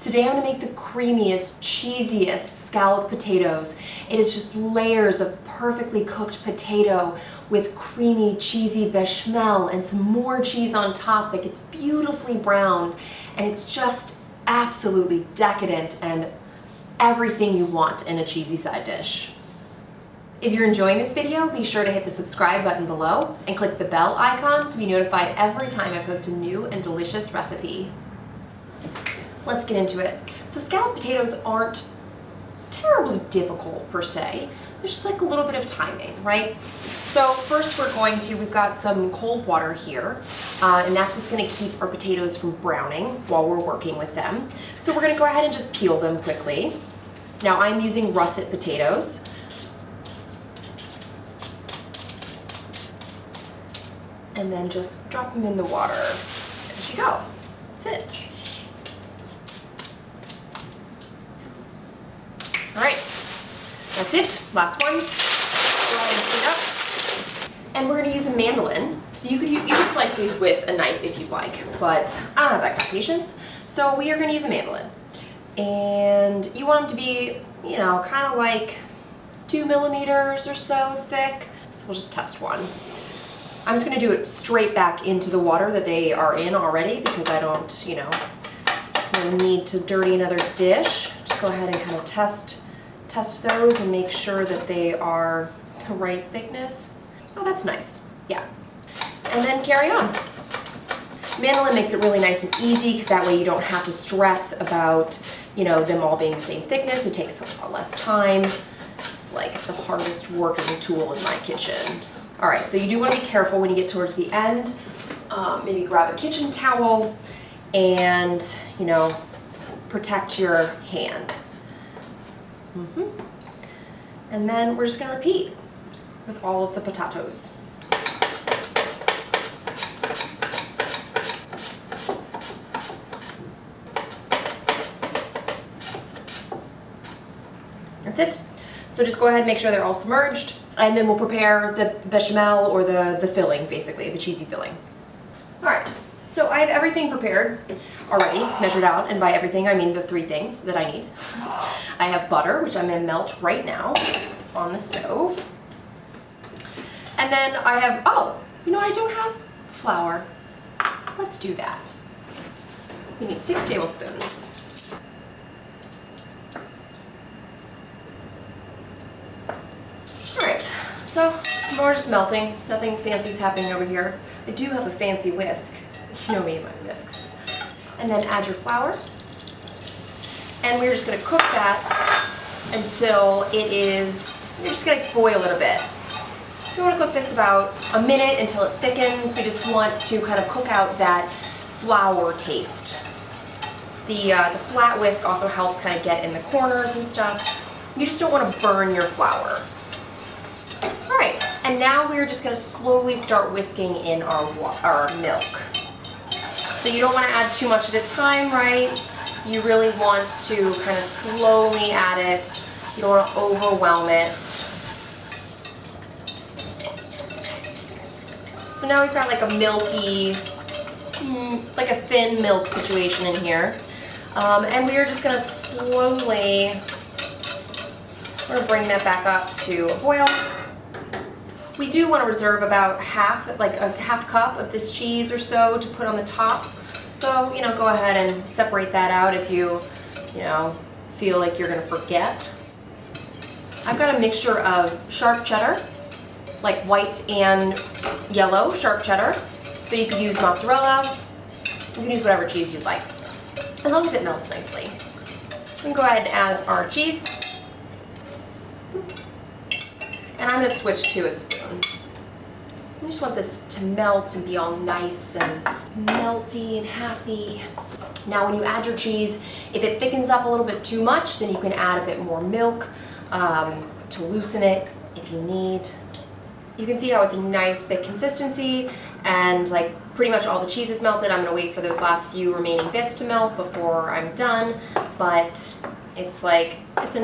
Today I'm going to make the creamiest, cheesiest scalloped potatoes. It is just layers of perfectly cooked potato with creamy, cheesy bechamel and some more cheese on top that gets beautifully browned. And it's just absolutely decadent and everything you want in a cheesy side dish. If you're enjoying this video, be sure to hit the subscribe button below and click the bell icon to be notified every time I post a new and delicious recipe. Let's get into it. So scalloped potatoes aren't terribly difficult per se. There's just like a little bit of timing, right? So first we've got some cold water here, and that's what's gonna keep our potatoes from browning while we're working with them. So we're gonna go ahead and just peel them quickly. Now I'm using russet potatoes. And then just drop them in the water as you go. That's it. All right, that's it. Last one. Go ahead and clean up. And we're gonna use a mandoline. So you could slice these with a knife if you'd like, but I don't have that kind of patience. So we are gonna use a mandoline. And you want them to be, you know, kind of like 2 millimeters or so thick. So we'll just test one. I'm just gonna do it straight back into the water that they are in already because I don't, just no need to dirty another dish. Just go ahead and kind of test those and make sure that they are the right thickness. Oh, that's nice, yeah. And then carry on. Mandoline makes it really nice and easy because that way you don't have to stress about, them all being the same thickness. It takes a lot less time. It's like the hardest working tool in my kitchen. All right, so you do want to be careful when you get towards the end. Maybe grab a kitchen towel and, protect your hand. And then we're just gonna repeat with all of the potatoes. That's it. So just go ahead and make sure they're all submerged. And then we'll prepare the bechamel or the filling, basically, the cheesy filling. All right, so I have everything prepared already, measured out, and by everything I mean the 3 things that I need. I have butter, which I'm gonna melt right now on the stove. And then I have, I don't have flour. Let's do that. We need 6 tablespoons. So, more just melting. Nothing fancy is happening over here. I do have a fancy whisk. You know me and my whisks. And then add your flour. And we're just gonna cook that until you're just gonna boil it a bit. So we wanna cook this about a minute until it thickens. We just want to kind of cook out that flour taste. The flat whisk also helps kind of get in the corners and stuff. You just don't wanna burn your flour. And now we're just going to slowly start whisking in our milk. So you don't want to add too much at a time, right? You really want to kind of slowly add it. You don't want to overwhelm it. So now we've got like a milky, like a thin milk situation in here. And we are just going to slowly, we're going to bring that back up to a boil. We do want to reserve about a half cup of this cheese or so to put on the top. So, go ahead and separate that out if you, feel like you're going to forget. I've got a mixture of sharp cheddar, like white and yellow sharp cheddar. But you could use mozzarella. You can use whatever cheese you'd like, as long as it melts nicely. We can go ahead and add our cheese. And I'm going to switch to a spoon. I just want this to melt and be all nice and melty and happy. Now when you add your cheese, if it thickens up a little bit too much, then you can add a bit more milk to loosen it if you need. You can see how it's a nice thick consistency and like pretty much all the cheese is melted. I'm going to wait for those last few remaining bits to melt before I'm done, but it's a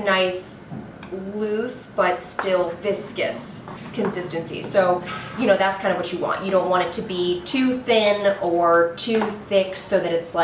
nice loose but still viscous consistency. So, that's kind of what you want. You don't want it to be too thin or too thick so that it's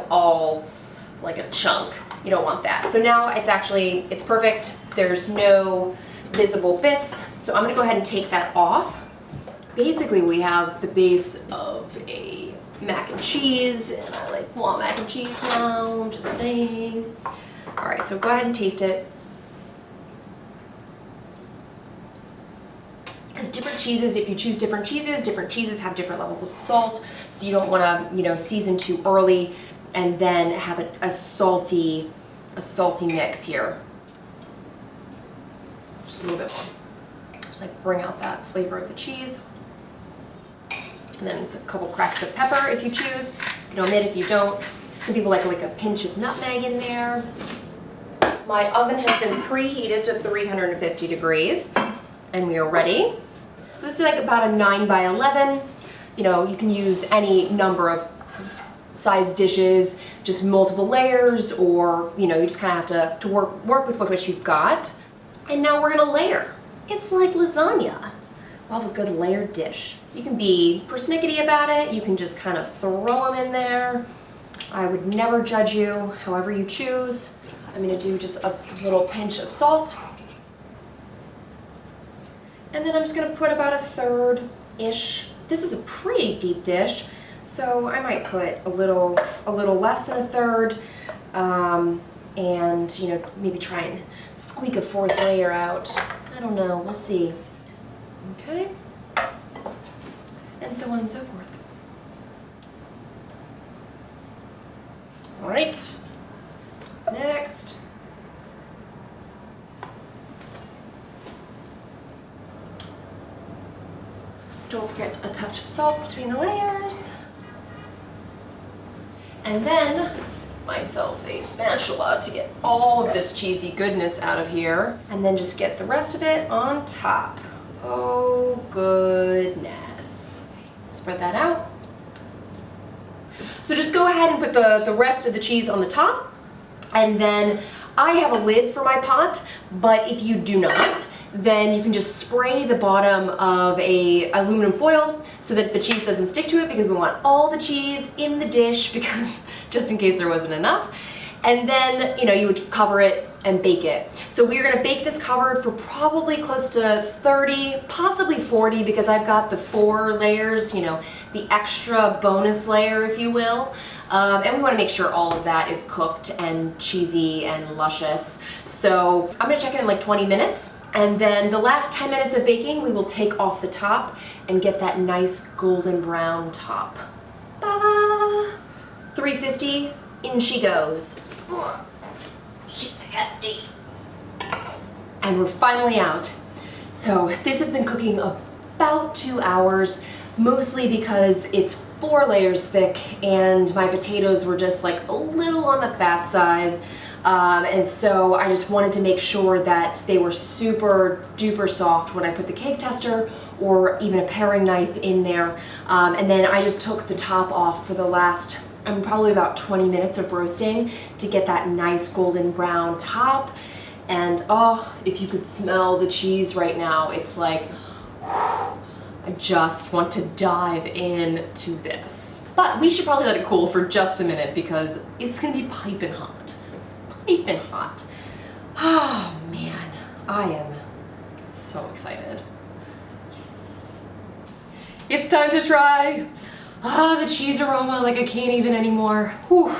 all like a chunk. You don't want that. So now it's perfect. There's no visible bits. So I'm gonna go ahead and take that off. Basically, we have the base of a mac and cheese, and I want mac and cheese now, just saying. All right, so go ahead and taste it. Because different cheeses, if you choose different cheeses have different levels of salt, so you don't want to, season too early and then have a salty mix here. Just a little bit more. Just like bring out that flavor of the cheese. And then it's a couple cracks of pepper if you choose. You can omit if you don't. Some people like a pinch of nutmeg in there. My oven has been preheated to 350 degrees, and we are ready. So this is like about a 9 by 11. You can use any number of size dishes, just multiple layers, or you just kind of have to work with what you've got. And now we're gonna layer. It's like lasagna. We'll have a good layered dish. You can be persnickety about it. You can just kind of throw them in there. I would never judge you, however you choose. I'm gonna do just a little pinch of salt. And then I'm just gonna put about a third-ish. This is a pretty deep dish, so I might put a little less than a third, and maybe try and squeak a fourth layer out. I don't know, we'll see. Okay, and so on and so forth. All right, next. Don't forget a touch of salt between the layers. And then myself a spatula to get all of this cheesy goodness out of here. And then just get the rest of it on top. Oh, goodness. Spread that out. So just go ahead and put the rest of the cheese on the top. And then I have a lid for my pot, but if you do not, then you can just spray the bottom of a aluminum foil so that the cheese doesn't stick to it, because we want all the cheese in the dish, because just in case there wasn't enough. And then, you would cover it and bake it. So we're gonna bake this covered for probably close to 30, possibly 40, because I've got the 4 layers, the extra bonus layer, if you will. And we wanna make sure all of that is cooked and cheesy and luscious. So I'm gonna check it in like 20 minutes. And then the last 10 minutes of baking, we will take off the top and get that nice golden brown top. Ba-da! 350, in she goes. Ugh. She's hefty. And we're finally out. So this has been cooking about 2 hours, mostly because it's 4 layers thick and my potatoes were just like a little on the fat side. And so I just wanted to make sure that they were super duper soft when I put the cake tester or even a paring knife in there. And then I just took the top off for the last, probably about 20 minutes of roasting to get that nice golden brown top. And oh, if you could smell the cheese right now, it's like, I just want to dive into this. But we should probably let it cool for just a minute because it's gonna be piping hot. Piping hot. Oh man, I am so excited. Yes. It's time to try. The cheese aroma, like I can't even anymore. Whew,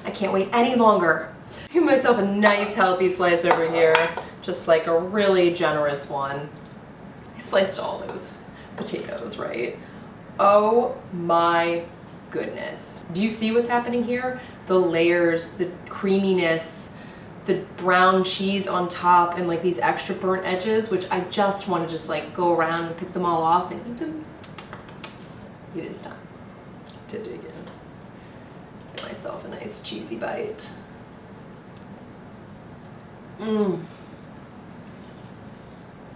I can't wait any longer. Give myself a nice healthy slice over here. Just like a really generous one. I sliced all those potatoes, right? Oh my goodness. Do you see what's happening here? The layers, the creaminess, the brown cheese on top, and like these extra burnt edges, which I just want to just like go around and pick them all off and eat them. It is time to dig in. Get myself a nice cheesy bite. Mmm.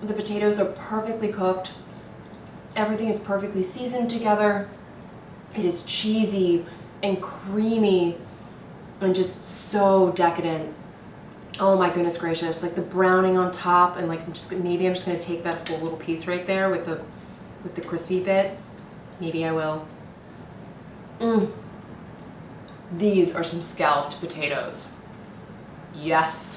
The potatoes are perfectly cooked. Everything is perfectly seasoned together. It is cheesy and creamy and just so decadent. Oh my goodness gracious, like the browning on top, and like maybe I'm just gonna take that whole little piece right there with the crispy bit. Maybe I will. These are some scalloped potatoes. Yes.